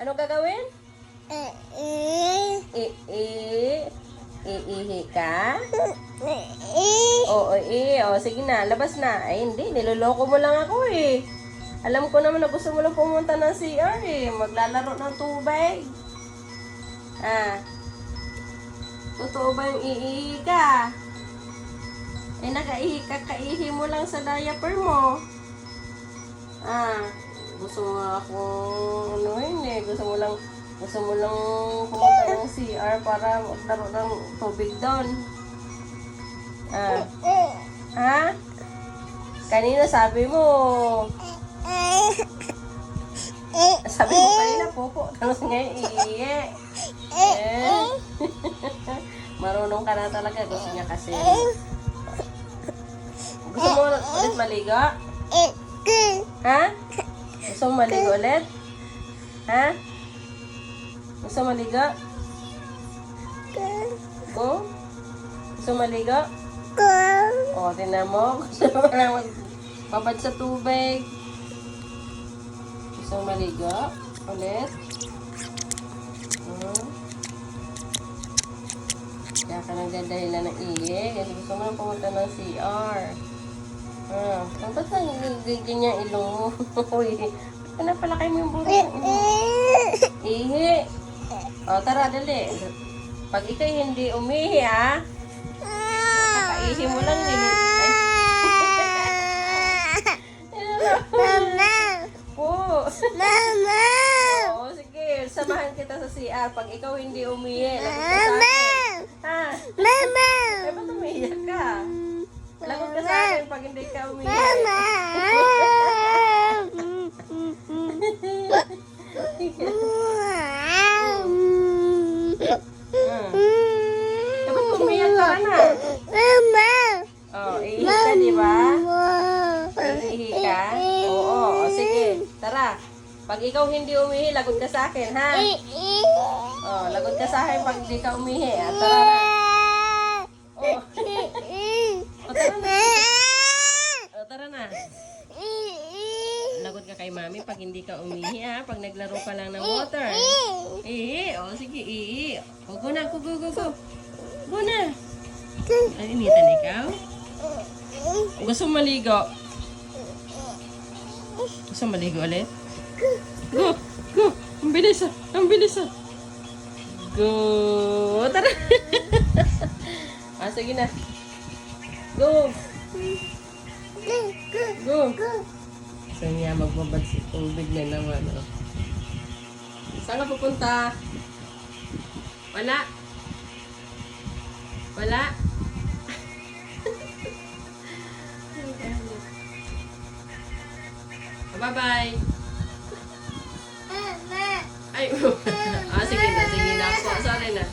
Ano gagawin? Iihi ka? Oo, o sige na, labas na. Ay, hindi, niloloko mo lang ako eh. Alam ko naman na gusto mo lang pumunta ng CR eh. Maglalaro ng tubig. Ah, totoo ba yung iihi ka? Eh, kaihi mo lang sa diaper mo. Ah, gusto mo akong anuhin eh. Gusto mo lang pumunta ng CR para maglaro ng tubig doon. Ah, ha? Kanina sabi mo kanina popo. Tapos ngayon iihi. Eh. Marunong ka na talaga. Gusto niya kasi. Gusto mo ulit maligo? Ha? Gusto mo maligo ulit? Ha? Gusto mo maligo? Oh? Gusto mo maligo? O, tinan mo. Gusto mo lang magbabad sa tubig. Gusto mo maligo? Ulit? Kaya ka nagdadahilan ng ihi. Kasi gusto mo lang pumunta ng CR. Ba't ganyan ilong mo? Pinapalaki mo yung buto ng ilong. Ihi. O, tara, dali. Pag ikay hindi umihi, kakaihi mo lang din. Ay. Mama! Po. Mama! Oo, sige. Samahan kita sa CR. Pag ikaw hindi umihi, lagot ka sa Mama! akin. Ha? Mama! Eh, ba't umiiyak ka? Lagot ka sa akin pag hindi ka umihi. Mama! Eh, ba't umiiyak ka na? Mama! Oh, iihi ka, di ba? Iihi ka? Oo, o sige. Tara. Pag ikaw hindi umihi, lagot ka sa akin, ha? Oh, lagot ka sa akin pag hindi ka umihi. Tara na. Oh. O, tara na. O, tara na. Lagot ka kay mami pag hindi ka umihi, ha? Pag naglaro ka lang ng water. Ihi. O, sige, ihi. O, go na. Go, go, go, go. Go na. Ay, initan ikaw? Gusto mo maligo? Gusto mo maligo ulit? Go! Go! Ang bilis ah! Ang bilis ah! Go! Tara! Sige na. Go! Go! So niya magbabad si tubig na naman. Oh. Saan ka pupunta? Wala? Wala? Bye-bye! Ay, sige na po. Sorry na.